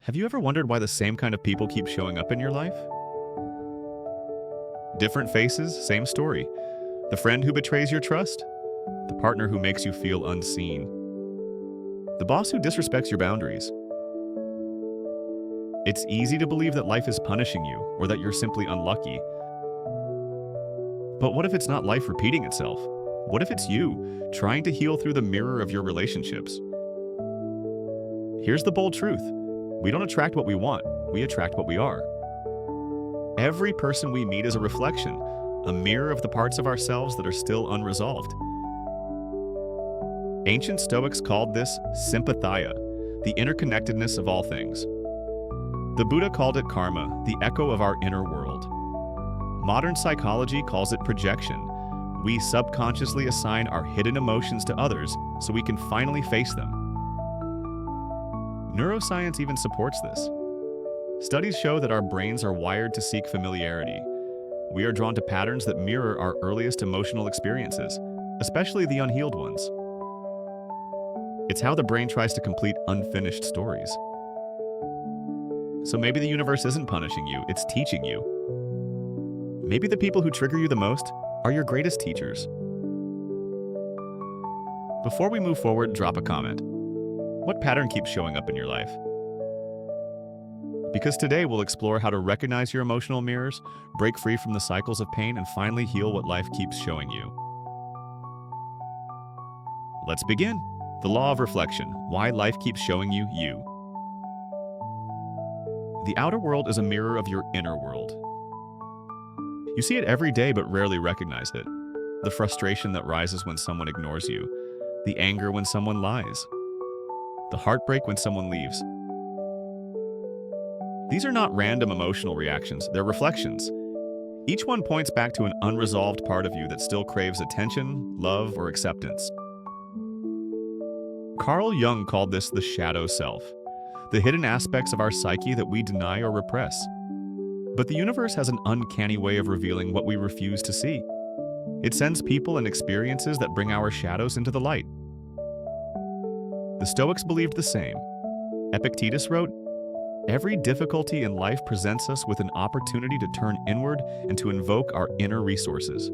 Have you ever wondered why the same kind of people keep showing up in your life? Different faces, same story. The friend who betrays your trust, the partner who makes you feel unseen, the boss who disrespects your boundaries. It's easy to believe that life is punishing you or that you're simply unlucky. But what if it's not life repeating itself? What if it's you trying to heal through the mirror of your relationships? Here's the bold truth. We don't attract what we want, we attract what we are. Every person we meet is a reflection, a mirror of the parts of ourselves that are still unresolved. Ancient Stoics called this sympathia, the interconnectedness of all things. The Buddha called it karma, the echo of our inner world. Modern psychology calls it projection. We subconsciously assign our hidden emotions to others so we can finally face them. Neuroscience even supports this. Studies show that our brains are wired to seek familiarity. We are drawn to patterns that mirror our earliest emotional experiences, especially the unhealed ones. It's how the brain tries to complete unfinished stories. So maybe the universe isn't punishing you, it's teaching you. Maybe the people who trigger you the most are your greatest teachers. Before we move forward, drop a comment. What pattern keeps showing up in your life? Because today we'll explore how to recognize your emotional mirrors, break free from the cycles of pain, and finally heal what life keeps showing you. Let's begin. The law of reflection, why life keeps showing you you. The outer world is a mirror of your inner world. You see it every day but rarely recognize it. The frustration that rises when someone ignores you, the anger when someone lies, the heartbreak when someone leaves. These are not random emotional reactions, they're reflections. Each one points back to an unresolved part of you that still craves attention, love, or acceptance. Carl Jung called this the shadow self, the hidden aspects of our psyche that we deny or repress. But the universe has an uncanny way of revealing what we refuse to see. It sends people and experiences that bring our shadows into the light. The Stoics believed the same. Epictetus wrote, "Every difficulty in life presents us with an opportunity to turn inward and to invoke our inner resources."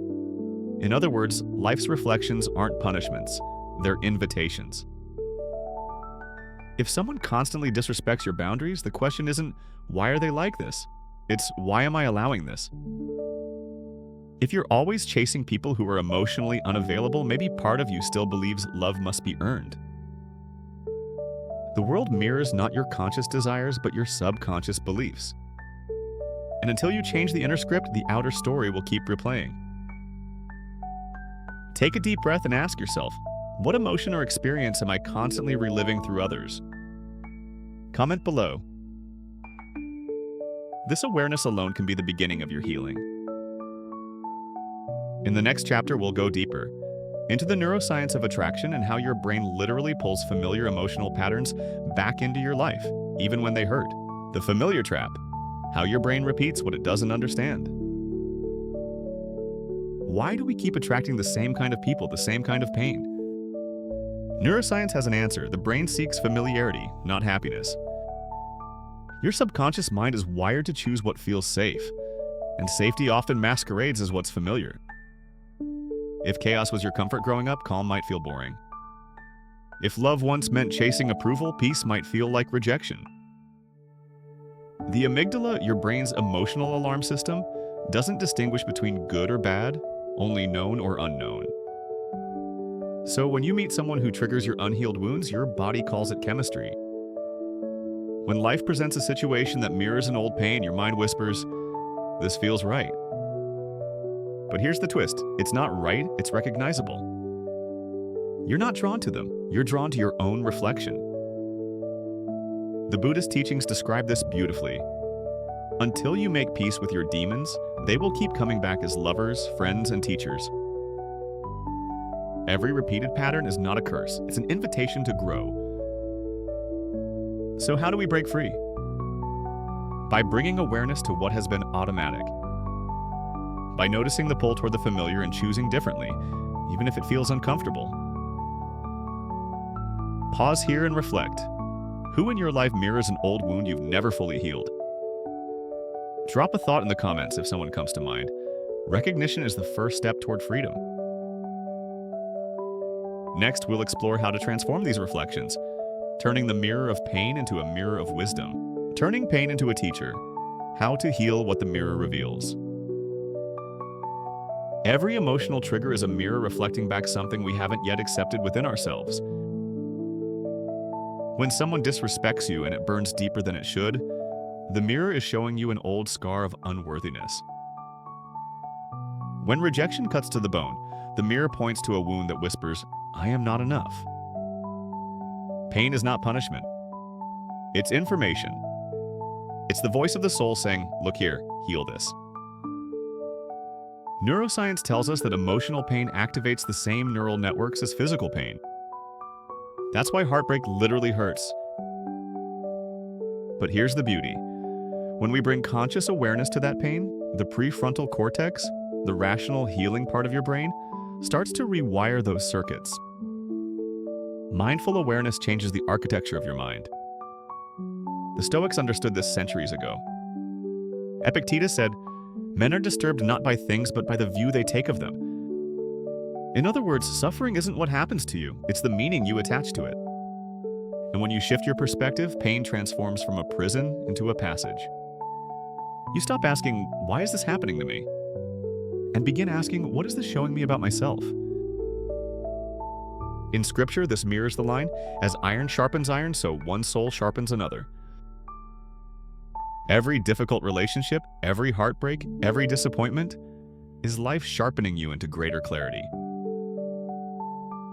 In other words, life's reflections aren't punishments, they're invitations. If someone constantly disrespects your boundaries, the question isn't, why are they like this? It's, why am I allowing this? If you're always chasing people who are emotionally unavailable, maybe part of you still believes love must be earned. The world mirrors not your conscious desires, but your subconscious beliefs. And until you change the inner script, the outer story will keep replaying. Take a deep breath and ask yourself, what emotion or experience am I constantly reliving through others? Comment below. This awareness alone can be the beginning of your healing. In the next chapter, we'll go deeper into the neuroscience of attraction and how your brain literally pulls familiar emotional patterns back into your life, even when they hurt. The familiar trap, how your brain repeats what it doesn't understand. Why do we keep attracting the same kind of people, the same kind of pain? Neuroscience has an answer. The brain seeks familiarity, not happiness. Your subconscious mind is wired to choose what feels safe, and safety often masquerades as what's familiar. If chaos was your comfort growing up, calm might feel boring. If love once meant chasing approval, peace might feel like rejection. The amygdala, your brain's emotional alarm system, doesn't distinguish between good or bad, only known or unknown. So when you meet someone who triggers your unhealed wounds, your body calls it chemistry. When life presents a situation that mirrors an old pain, your mind whispers, "This feels right." But here's the twist. It's not right, it's recognizable. You're not drawn to them. You're drawn to your own reflection. The Buddhist teachings describe this beautifully. Until you make peace with your demons, they will keep coming back as lovers, friends, and teachers. Every repeated pattern is not a curse. It's an invitation to grow. So how do we break free? By bringing awareness to what has been automatic. By noticing the pull toward the familiar and choosing differently, even if it feels uncomfortable. Pause here and reflect. Who in your life mirrors an old wound you've never fully healed? Drop a thought in the comments if someone comes to mind. Recognition is the first step toward freedom. Next, we'll explore how to transform these reflections, turning the mirror of pain into a mirror of wisdom. Turning pain into a teacher. How to heal what the mirror reveals. Every emotional trigger is a mirror reflecting back something we haven't yet accepted within ourselves. When someone disrespects you and it burns deeper than it should, the mirror is showing you an old scar of unworthiness. When rejection cuts to the bone, the mirror points to a wound that whispers, "I am not enough." Pain is not punishment. It's information. It's the voice of the soul saying, "Look here, heal this." Neuroscience tells us that emotional pain activates the same neural networks as physical pain. That's why heartbreak literally hurts. But here's the beauty. When we bring conscious awareness to that pain, the prefrontal cortex, the rational healing part of your brain, starts to rewire those circuits. Mindful awareness changes the architecture of your mind. The Stoics understood this centuries ago. Epictetus said, "Men are disturbed not by things but by the view they take of them." In other words, suffering isn't what happens to you, it's the meaning you attach to it. And when you shift your perspective, pain transforms from a prison into a passage. You stop asking, "Why is this happening to me?" and begin asking, "What is this showing me about myself?" In scripture, this mirrors the line, "As iron sharpens iron, so one soul sharpens another." Every difficult relationship, every heartbreak, every disappointment is life sharpening you into greater clarity.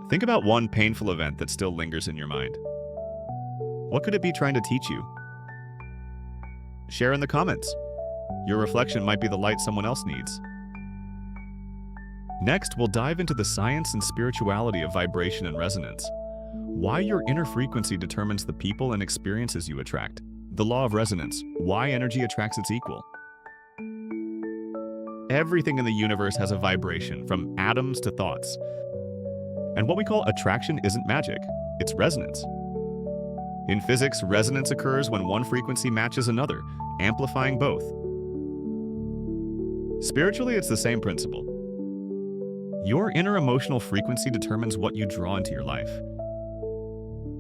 Think about one painful event that still lingers in your mind. What could it be trying to teach you? Share in the comments. Your reflection might be the light someone else needs. Next, we'll dive into the science and spirituality of vibration and resonance. Why your inner frequency determines the people and experiences you attract. The law of resonance. Why energy attracts its equal. Everything in the universe has a vibration, from atoms to thoughts. And what we call attraction isn't magic, it's resonance. In physics, resonance occurs when one frequency matches another, amplifying both. Spiritually, it's the same principle. Your inner emotional frequency determines what you draw into your life.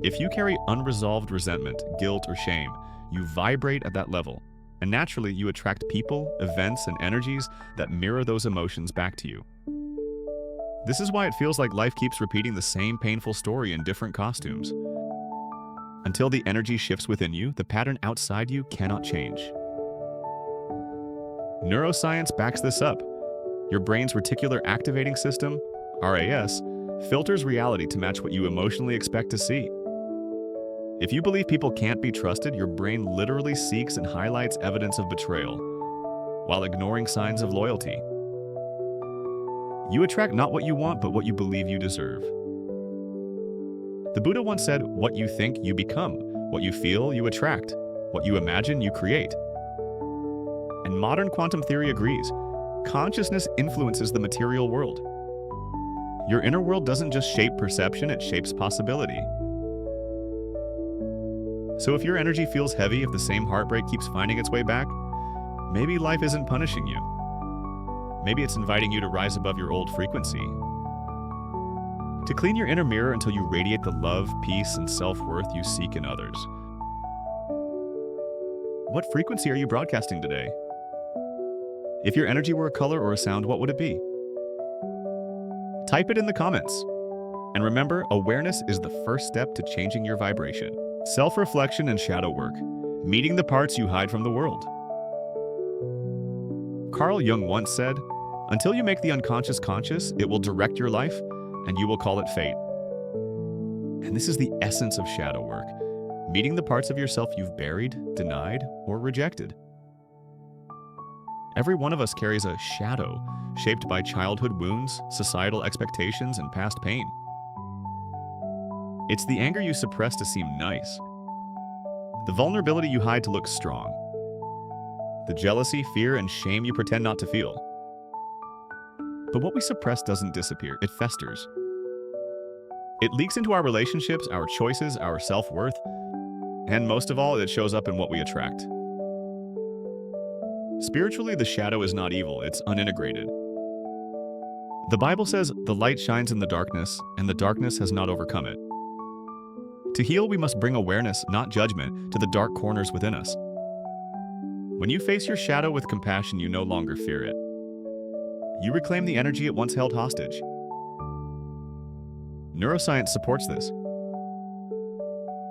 If you carry unresolved resentment, guilt, or shame, you vibrate at that level, and naturally you attract people, events, and energies that mirror those emotions back to you. This is why it feels like life keeps repeating the same painful story in different costumes. Until the energy shifts within you, the pattern outside you cannot change. Neuroscience backs this up. Your brain's reticular activating system, RAS, filters reality to match what you emotionally expect to see. If you believe people can't be trusted, your brain literally seeks and highlights evidence of betrayal, while ignoring signs of loyalty. You attract not what you want, but what you believe you deserve. The Buddha once said, "What you think, you become. What you feel, you attract. What you imagine, you create." And modern quantum theory agrees. Consciousness influences the material world. Your inner world doesn't just shape perception, it shapes possibility. So if your energy feels heavy, if the same heartbreak keeps finding its way back, maybe life isn't punishing you. Maybe it's inviting you to rise above your old frequency. To clean your inner mirror until you radiate the love, peace, and self-worth you seek in others. What frequency are you broadcasting today? If your energy were a color or a sound, what would it be? Type it in the comments. And remember, awareness is the first step to changing your vibration. Self-reflection and shadow work, meeting the parts you hide from the world. Carl Jung once said, "Until you make the unconscious conscious, it will direct your life, and you will call it fate." And this is the essence of shadow work, meeting the parts of yourself you've buried, denied, or rejected. Every one of us carries a shadow, shaped by childhood wounds, societal expectations, and past pain. It's the anger you suppress to seem nice, the vulnerability you hide to look strong, the jealousy, fear, and shame you pretend not to feel. But what we suppress doesn't disappear, it festers. It leaks into our relationships, our choices, our self-worth. And most of all, it shows up in what we attract. Spiritually, the shadow is not evil, it's unintegrated. The Bible says, "The light shines in the darkness, and the darkness has not overcome it." To heal, we must bring awareness, not judgment, to the dark corners within us. When you face your shadow with compassion, you no longer fear it. You reclaim the energy it once held hostage. Neuroscience supports this.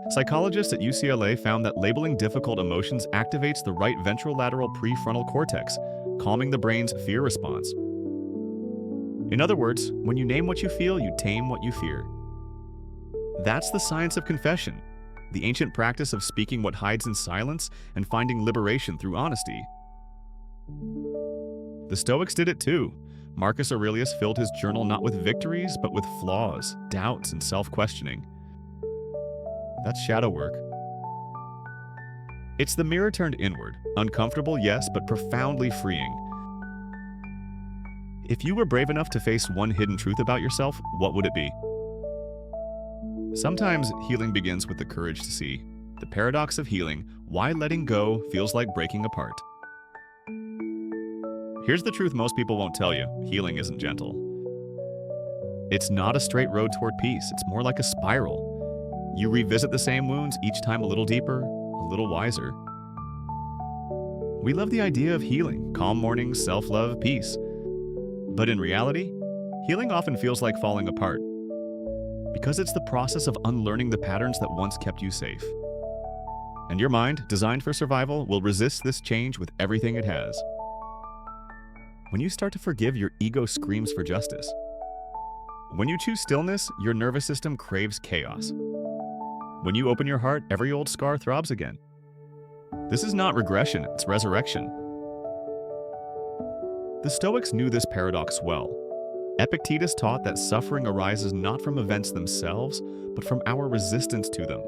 Psychologists at UCLA found that labeling difficult emotions activates the right ventrolateral prefrontal cortex, calming the brain's fear response. In other words, when you name what you feel, you tame what you fear. That's the science of confession, the ancient practice of speaking what hides in silence and finding liberation through honesty. The Stoics did it too. Marcus Aurelius filled his journal not with victories, but with flaws, doubts, and self-questioning. That's shadow work. It's the mirror turned inward, uncomfortable, yes, but profoundly freeing. If you were brave enough to face one hidden truth about yourself, what would it be? Sometimes healing begins with the courage to see the paradox of healing, why letting go feels like breaking apart. Here's the truth most people won't tell you: healing isn't gentle. It's not a straight road toward peace, it's more like a spiral. You revisit the same wounds, each time a little deeper, a little wiser. We love the idea of healing, calm mornings, self-love, peace. But in reality, healing often feels like falling apart, because it's the process of unlearning the patterns that once kept you safe. And your mind, designed for survival, will resist this change with everything it has. When you start to forgive, your ego screams for justice. When you choose stillness, your nervous system craves chaos. When you open your heart, every old scar throbs again. This is not regression, it's resurrection. The Stoics knew this paradox well. Epictetus taught that suffering arises not from events themselves, but from our resistance to them.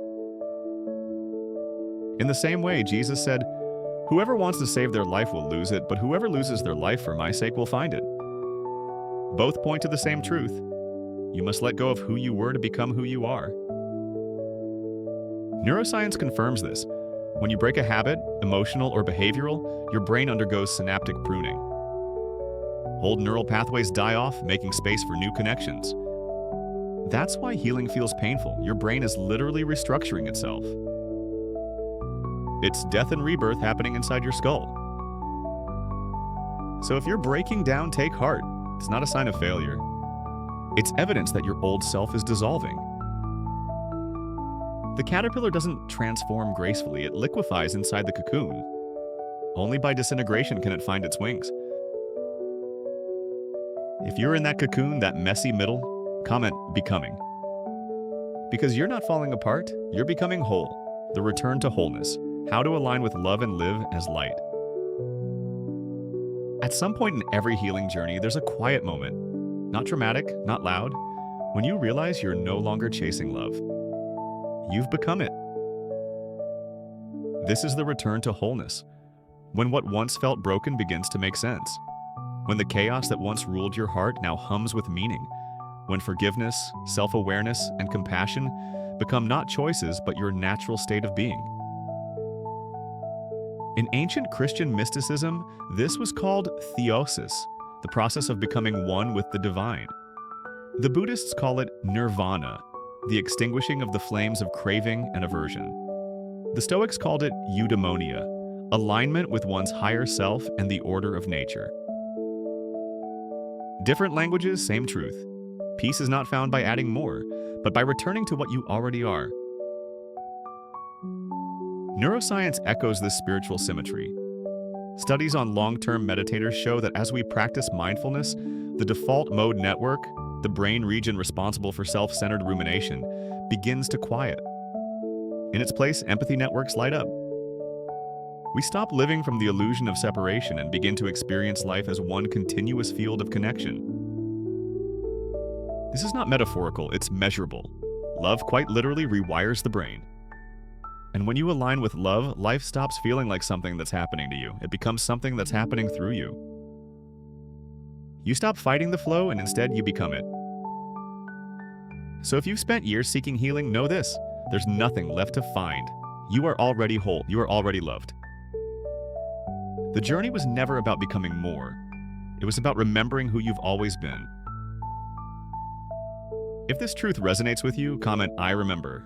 In the same way, Jesus said, "Whoever wants to save their life will lose it, but whoever loses their life for my sake will find it." Both point to the same truth. You must let go of who you were to become who you are. Neuroscience confirms this. When you break a habit, emotional or behavioral, your brain undergoes synaptic pruning. Old neural pathways die off, making space for new connections. That's why healing feels painful. Your brain is literally restructuring itself. It's death and rebirth happening inside your skull. So if you're breaking down, take heart. It's not a sign of failure. It's evidence that your old self is dissolving. The caterpillar doesn't transform gracefully, it liquefies inside the cocoon. Only by disintegration can it find its wings. If you're in that cocoon, that messy middle, comment "becoming." Because you're not falling apart, you're becoming whole. The return to wholeness. How to align with love and live as light. At some point in every healing journey, there's a quiet moment. Not dramatic, not loud. When you realize you're no longer chasing love. You've become it. This is the return to wholeness. When what once felt broken begins to make sense. When the chaos that once ruled your heart now hums with meaning. When forgiveness, self-awareness, and compassion become not choices but your natural state of being. In ancient Christian mysticism, this was called theosis, the process of becoming one with the divine. The Buddhists call it nirvana, the extinguishing of the flames of craving and aversion. The Stoics called it eudaimonia, alignment with one's higher self and the order of nature. Different languages, same truth. Peace is not found by adding more, but by returning to what you already are. Neuroscience echoes this spiritual symmetry. Studies on long-term meditators show that as we practice mindfulness, the default mode network, the brain region responsible for self-centered rumination, begins to quiet. In its place, empathy networks light up. We stop living from the illusion of separation and begin to experience life as one continuous field of connection. This is not metaphorical, it's measurable. Love quite literally rewires the brain. And when you align with love, life stops feeling like something that's happening to you. It becomes something that's happening through you. You stop fighting the flow and instead you become it. So if you've spent years seeking healing, know this: there's nothing left to find. You are already whole. You are already loved. The journey was never about becoming more. It was about remembering who you've always been. If this truth resonates with you, comment "I remember."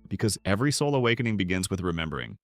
Because every soul awakening begins with remembering.